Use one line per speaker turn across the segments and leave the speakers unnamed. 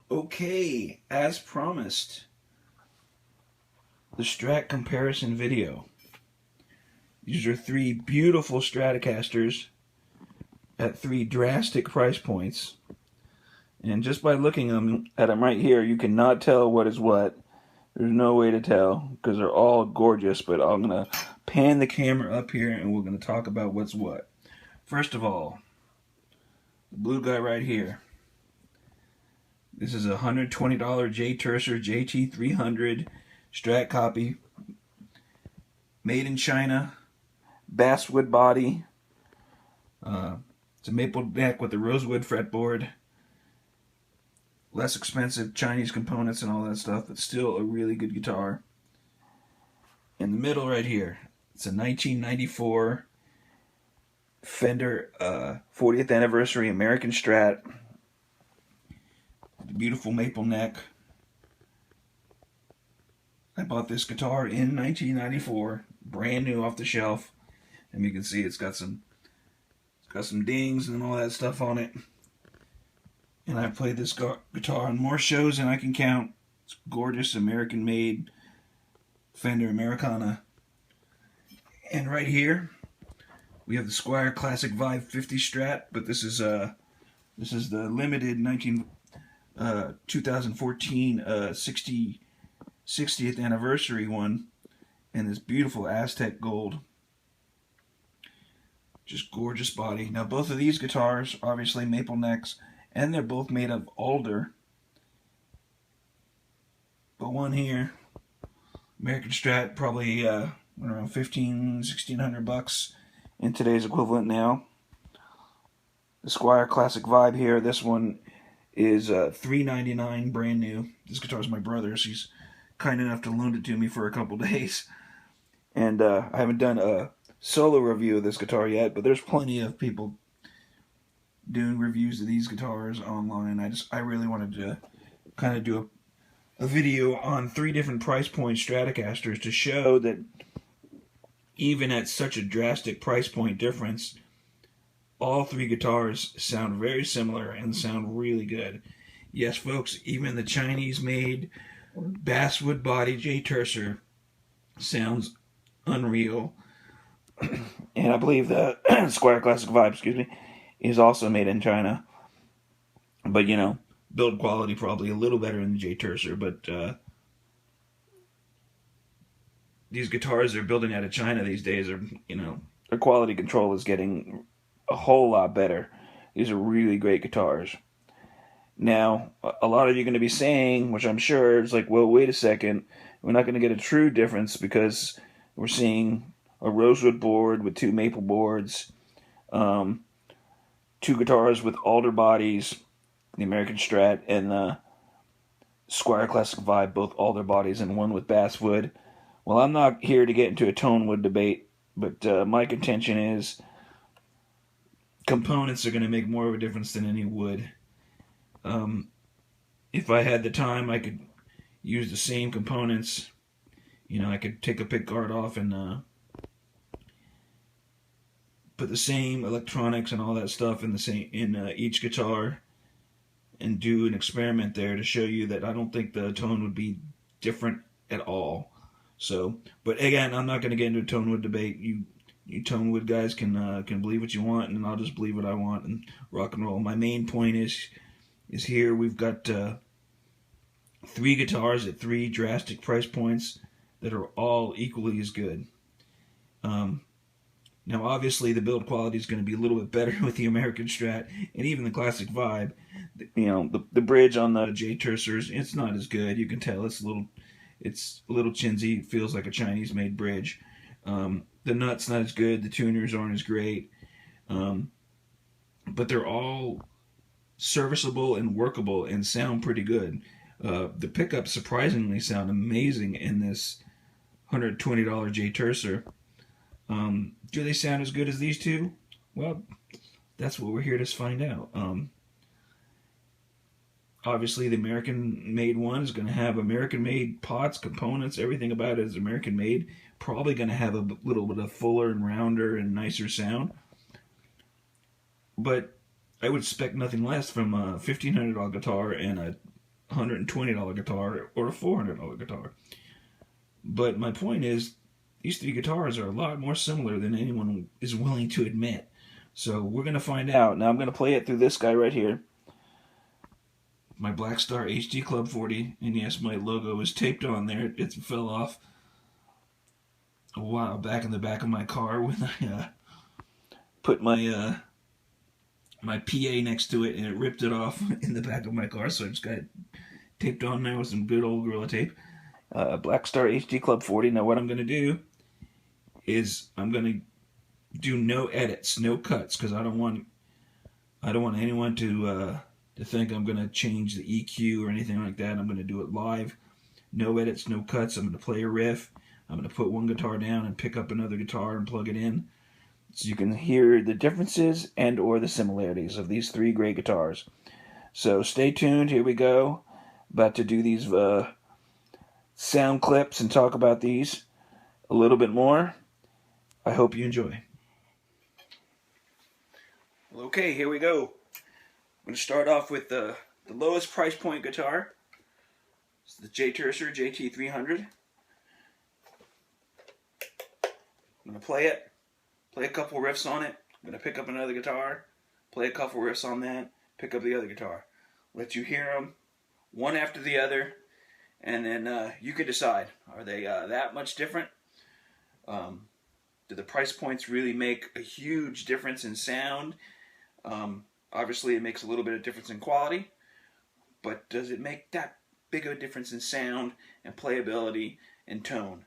Okay, as promised, the Strat comparison video. These are three beautiful Stratocasters at three drastic price points. And just by looking at them right here, you cannot tell what is what. There's no way to tell because they're all gorgeous, but I'm going to pan the camera up here and we're going to talk about what's what. First of all, the blue guy right here. This is a $120 Jay Turser JT-300 Strat copy. Made in China. Basswood body. It's a maple neck with a rosewood fretboard. Less expensive Chinese components and all that stuff, but still a really good guitar. In the middle right here, it's a 1994 Fender 40th anniversary American Strat. The beautiful maple neck. I bought this guitar in 1994, brand new off the shelf, and you can see it's got some dings and all that stuff on it. And I've played this guitar on more shows than I can count. It's gorgeous, American-made Fender Americana. And right here, we have the Squire Classic Vibe 50 Strat, but this is the limited 2014 60th anniversary one, and this beautiful Aztec gold. Just gorgeous body. Now both of these guitars, obviously maple necks, and they're both made of alder. But one here, American Strat, probably around $1,600 in today's equivalent now. The Squire Classic Vibe here, this one is $399 brand new. This guitar is my brother's. He's kind enough to loan it to me for a couple days. And I haven't done a solo review of this guitar yet, but there's plenty of people doing reviews of these guitars online. I really wanted to kind of do a video on three different price point Stratocasters to show that even at such a drastic price point difference, all three guitars sound very similar and sound really good. Yes, folks, even the Chinese-made basswood body Jay Turser sounds unreal. And I believe the Squire Classic Vibe, is also made in China. But, build quality probably a little better than the Jay Turser. But these guitars they're building out of China these days are, their quality control is getting a whole lot better. These are really great guitars. Now, a lot of you are going to be saying, which I'm sure, is like, well, wait a second. We're not going to get a true difference because we're seeing a rosewood board with two maple boards, two guitars with alder bodies, the American Strat and the Squire Classic Vibe, both alder bodies, and one with basswood. Well, I'm not here to get into a tone wood debate, but my contention is components are going to make more of a difference than any wood. If I had the time, I could use the same components. I could take a pick guard off and put the same electronics and all that stuff in each guitar and do an experiment there to show you that I don't think the tone would be different at all. So, but again, I'm not going to get into a tone wood debate. You tone wood guys can believe what you want, and I'll just believe what I want and rock and roll. My main point is here we've got three guitars at three drastic price points that are all equally as good. Now, obviously, the build quality is going to be a little bit better with the American Strat and even the Classic Vibe. The bridge on the Jay Tursers, it's not as good. You can tell it's a little chintzy. It feels like a Chinese-made bridge. The nut's not as good. The tuners aren't as great. But they're all serviceable and workable and sound pretty good. The pickups surprisingly sound amazing in this $120 Jay Turser. Do they sound as good as these two? Well, that's what we're here to find out. Obviously, the American-made one is going to have American-made pots, components, everything about it is American-made. Probably going to have a little bit of fuller and rounder and nicer sound. But I would expect nothing less from a $1,500 guitar and a $120 guitar or a $400 guitar. But my point is, these three guitars are a lot more similar than anyone is willing to admit. So we're going to find out. Now I'm going to play it through this guy right here. My Black Star HD Club 40. And yes, my logo is taped on there. It fell off a while back in the back of my car when I put my my PA next to it, and it ripped it off in the back of my car. So I just got it taped on there with some good old Gorilla Tape. Black Star HD Club 40. Now what I'm going to do is I'm going to do no edits, no cuts, because I don't want anyone to think I'm going to change the EQ or anything like that. I'm going to do it live, no edits, no cuts. I'm going to play a riff. I'm going to put one guitar down and pick up another guitar and plug it in, so you can hear the differences and or the similarities of these three great guitars. So stay tuned. Here we go. About to do these sound clips and talk about these a little bit more. I hope you enjoy. Well, okay, here we go. I'm going to start off with the lowest price point guitar. It's the Jay Turser JT-300. I'm going to play it, play a couple riffs on it. I'm going to pick up another guitar, play a couple riffs on that, pick up the other guitar. Let you hear them one after the other, and then you can decide. Are they that much different? Do the price points really make a huge difference in sound? Obviously, it makes a little bit of difference in quality, but does it make that big of a difference in sound and playability and tone?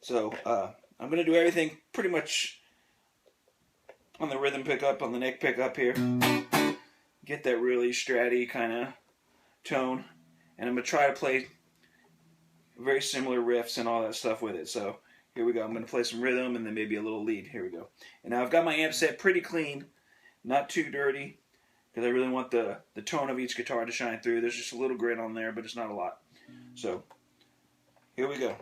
So I'm going to do everything pretty much on the rhythm pickup, on the neck pickup here. Get that really stratty kind of tone, and I'm going to try to play very similar riffs and all that stuff with it. So here we go. I'm going to play some rhythm and then maybe a little lead. Here we go. And now I've got my amp set pretty clean, not too dirty, because I really want the tone of each guitar to shine through. There's just a little grit on there, but it's not a lot. So here we go.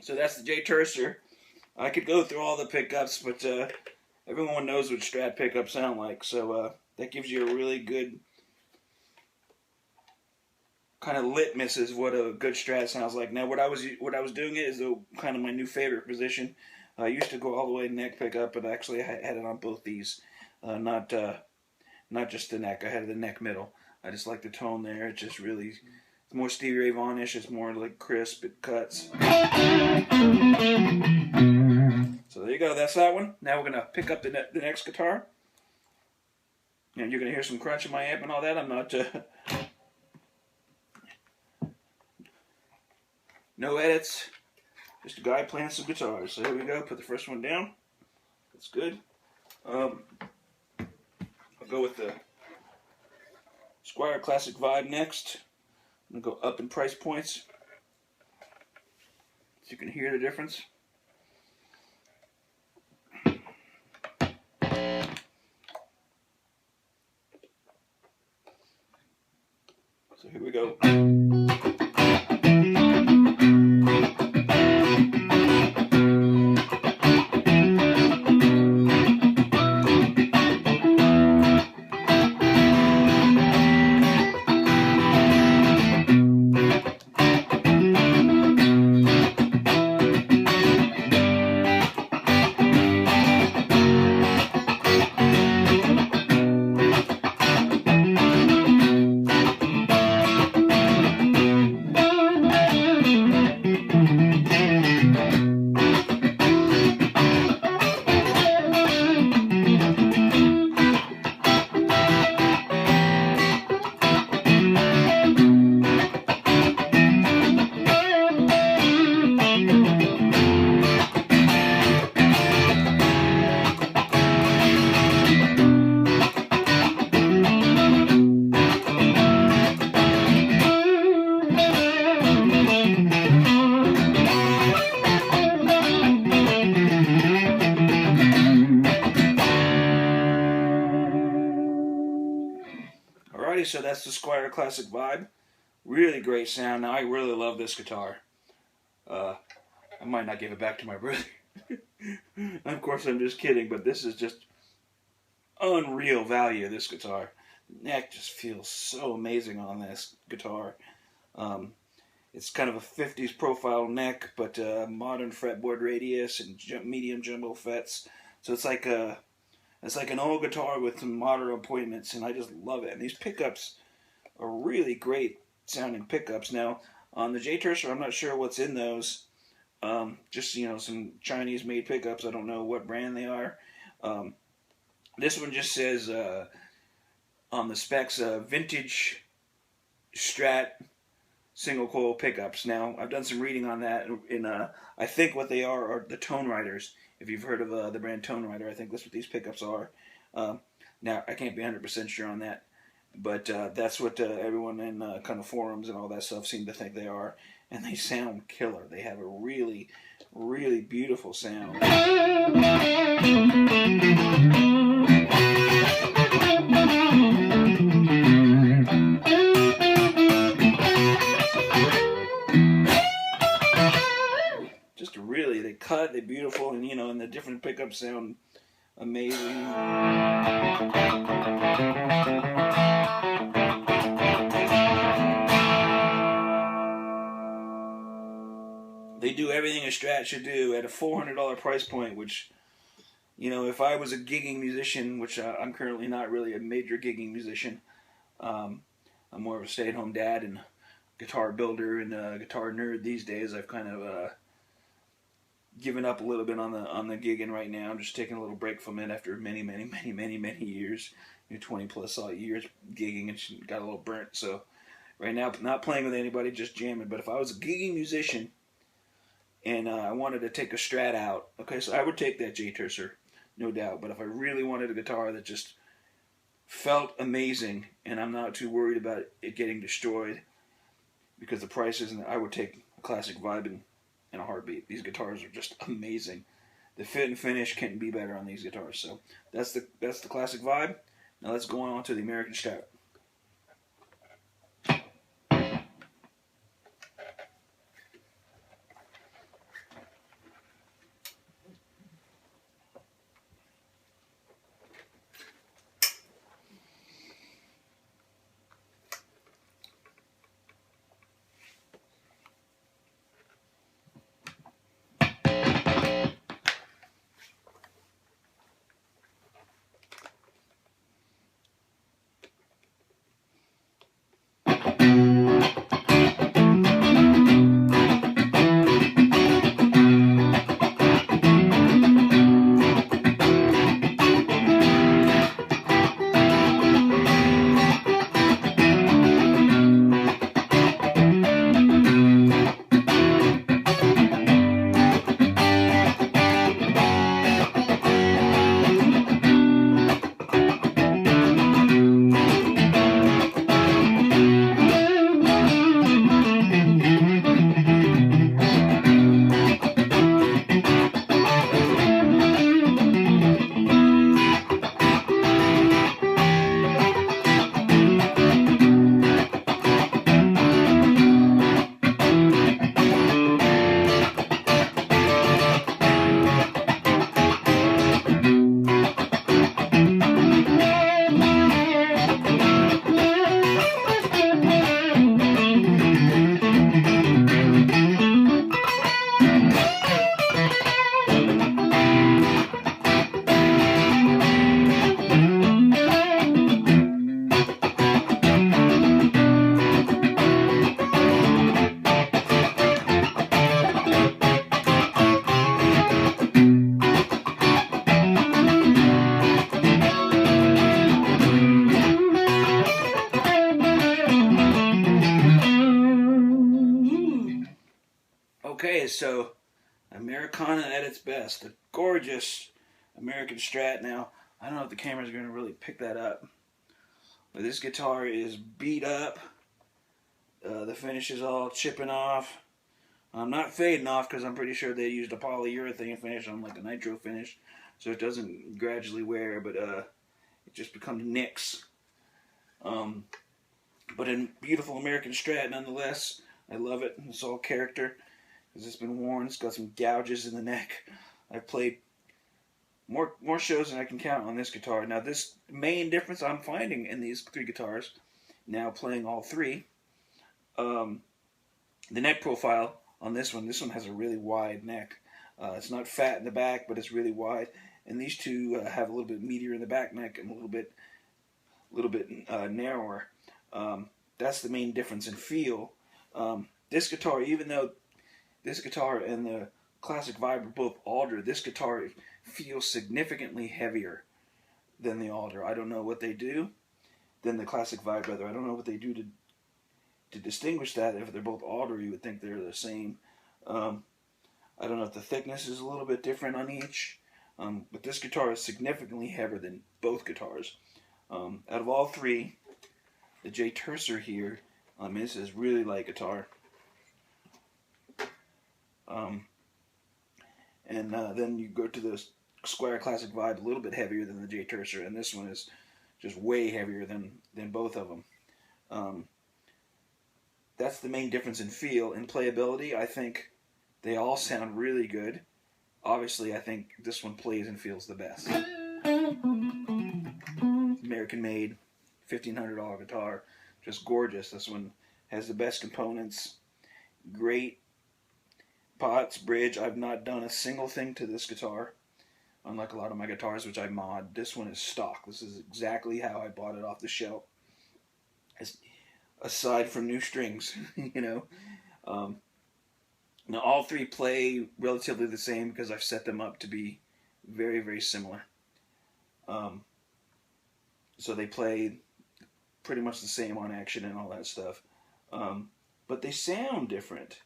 So that's the Jay Turser. I could go through all the pickups, but everyone knows what Strat pickups sound like. So that gives you a really good kind of litmus as what a good Strat sounds like. Now, what I was doing is kind of my new favorite position. I used to go all the way to neck pickup, but actually I had it on both these, not just the neck. I had the neck middle. I just like the tone there. It just really. It's more Stevie Ray Vaughan-ish. It's more like crisp. It cuts. So there you go. That's that one. Now we're going to pick up the next guitar. And you're going to hear some crunch in my amp and all that. I'm not... no edits. Just a guy playing some guitars. So here we go. Put the first one down. That's good. I'll go with the Squire Classic Vibe next. I'm going to go up in price points so you can hear the difference. So here we go. so that's the Squire Classic Vibe. Really great sound. Now, I really love this guitar. I might not give it back to my brother. Of course, I'm just kidding, but this is just unreal value, this guitar. The neck just feels so amazing on this guitar. It's kind of a 50s profile neck, but modern fretboard radius and medium jumbo frets. So it's like an old guitar with some modern appointments, and I just love it. And these pickups are really great sounding pickups. Now, on the Jay Turser, I'm not sure what's in those. Just, some Chinese-made pickups. I don't know what brand they are. This one just says on the specs, vintage Strat single coil pickups. Now, I've done some reading on that, and I think what they are the Tone Riders. If you've heard of the brand Tone Rider, I think that's what these pickups are. Now, I can't be 100% sure on that, but that's what everyone in kind of forums and all that stuff seem to think they are, and they sound killer. They have a really, really beautiful sound. They cut, they're beautiful, and and the different pickups sound amazing. They do everything a Strat should do at a $400 price point, which, if I was a gigging musician, which I'm currently not really a major gigging musician, I'm more of a stay-at-home dad and guitar builder and guitar nerd these days. I've kind of given up a little bit on the gigging right now. I'm just taking a little break from it after many years, 20 plus years gigging, and got a little burnt. So right now, not playing with anybody, just jamming. But if I was a gigging musician and I wanted to take a Strat out, okay, so I would take that Jay Turser, no doubt. But if I really wanted a guitar that just felt amazing and I'm not too worried about it getting destroyed because the price isn't, I would take a Classic Vibe in a heartbeat. These guitars are just amazing. The fit and finish can't be better on these guitars. So that's the Classic Vibe. Now let's go on to the American Strat. Okay, so Americana at its best. The gorgeous American Strat. Now, I don't know if the camera's going to really pick that up, but this guitar is beat up. The finish is all chipping off. Not fading off because I'm pretty sure they used a polyurethane finish on like a nitro finish, so it doesn't gradually wear, but it just becomes nicks. But a beautiful American Strat nonetheless. I love it. It's all character because it's been worn. It's got some gouges in the neck. I've played more shows than I can count on this guitar. Now, this main difference I'm finding in these three guitars, now playing all three, the neck profile on this one has a really wide neck. It's not fat in the back, but it's really wide. And these two have a little bit meatier in the back neck and a little bit narrower. That's the main difference in feel. This guitar, even though this guitar and the Classic Vibe are both Alder, this guitar feels significantly heavier than the Alder. I don't know what they do, than the Classic Vibe rather. I don't know what they do to distinguish that. If they're both Alder, you would think they're the same. I don't know if the thickness is a little bit different on each, but this guitar is significantly heavier than both guitars. Out of all three, the Jay Turser here, this is really light guitar. Then you go to the Squire Classic Vibe, a little bit heavier than the Jay Turser, and this one is just way heavier than both of them. That's the main difference in feel. In playability, I think they all sound really good. Obviously, I think this one plays and feels the best. American-made, $1,500 guitar, just gorgeous. This one has the best components, great pots, bridge. I've not done a single thing to this guitar, unlike a lot of my guitars, which I mod. This one is stock. This is exactly how I bought it off the shelf. Aside from new strings, you know. Now all three play relatively the same because I've set them up to be very, very similar. So they play pretty much the same on action and all that stuff. But they sound different.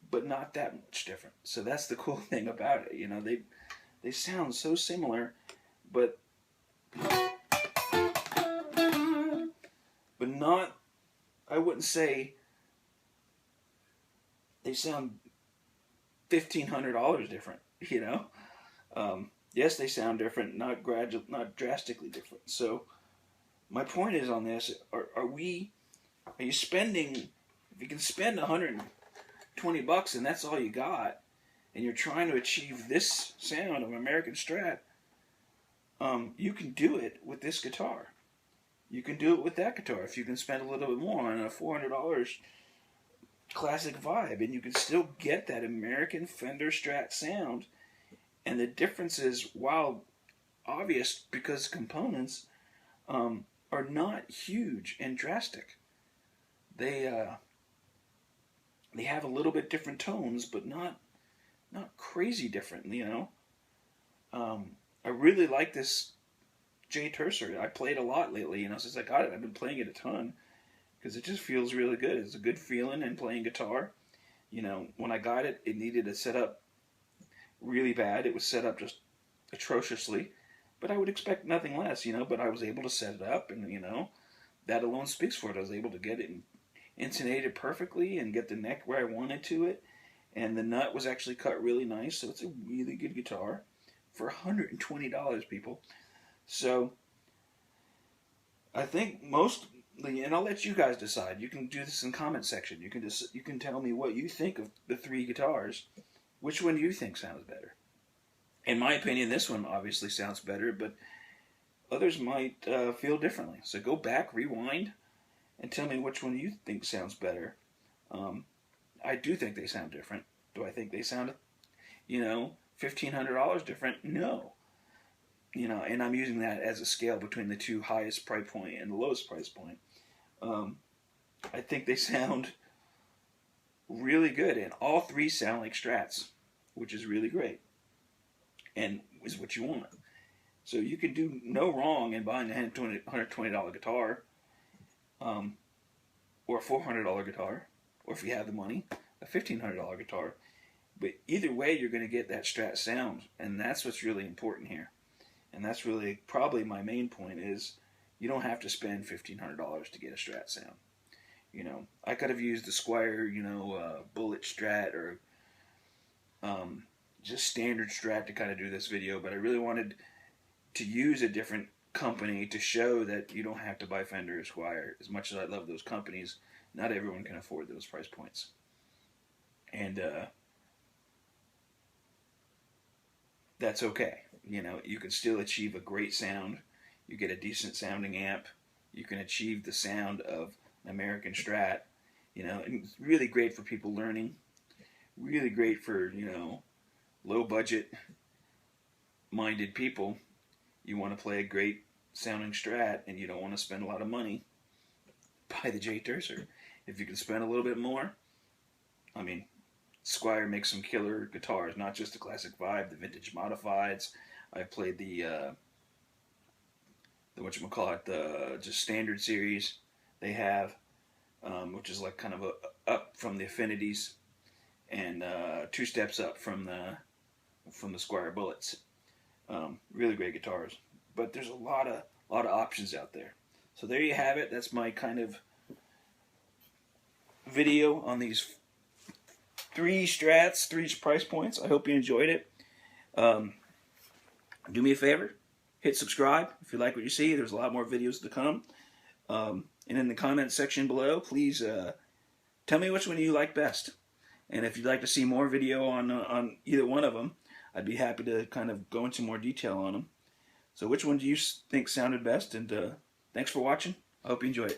But not that much different. So that's the cool thing about it. You know, they sound so similar, but not, I wouldn't say they sound $1,500 different, you know. Yes, they sound different, not drastically different. So my point is on this: are you spending? If you can spend $120 and that's all you got, and you're trying to achieve this sound of American Strat, you can do it with this guitar. You can do it with that guitar if you can spend a little bit more on a $400 Classic Vibe, and you can still get that American Fender Strat sound. And the difference is, while obvious because components are not huge and drastic, they have a little bit different tones, but not crazy different, you know. I really like this Jay Turser. I played a lot lately, you know, since I got it. I've been playing it a ton because it just feels really good. It's a good feeling in playing guitar. You know, when I got it, it needed a setup really bad. It was set up just atrociously, but I would expect nothing less, you know. But I was able to set it up, and you know, that alone speaks for it. I was able to get it intonated perfectly and get the neck where I wanted to it, and the nut was actually cut really nice. So it's a really good guitar for $120, people. So I think mostly, and I'll let you guys decide. You can do this in the comment section. You can tell me what you think of the three guitars. Which one do you think sounds better? In my opinion, this one obviously sounds better, but others might feel differently. So go back, rewind, and tell me which one you think sounds better. I do think they sound different. Do I think they sound, you know, $1,500 different? No. You know, and I'm using that as a scale between the two highest price point and the lowest price point. I think they sound really good, and all three sound like Strats, which is really great, and is what you want. So you can do no wrong in buying a $120 guitar, or a $400 guitar, or if you have the money, a $1,500 guitar. But either way, you're going to get that Strat sound, and that's what's really important here. And that's really probably my main point is you don't have to spend $1,500 to get a Strat sound. You know, I could have used the Squire, you know, Bullet Strat or just standard Strat to kind of do this video, but I really wanted to use a different company to show that you don't have to buy Fender or Squire. As much as I love those companies, not everyone can afford those price points. And that's okay. You know, you can still achieve a great sound. You get a decent sounding amp. You can achieve the sound of an American Strat. You know, and it's really great for people learning. Really great for, you know, low budget minded people. You want to play a great sounding Strat and you don't want to spend a lot of money, buy the Jay Turser. If you can spend a little bit more, I mean, Squire makes some killer guitars, not just the Classic Vibe, the vintage modifieds. I've played the whatchamacallit, the just standard series they have, which is like kind of up from the Affinities and 2 steps up from the Squire Bullets. Really great guitars, but there's a lot of options out there. So there you have it. That's my kind of video on these 3 Strats, 3 price points. I hope you enjoyed it. Do me a favor, hit subscribe if you like what you see. There's a lot more videos to come. And in the comment section below, please tell me which one you like best. And if you'd like to see more video on either one of them, I'd be happy to kind of go into more detail on them. So which one do you think sounded best? And thanks for watching. I hope you enjoy it.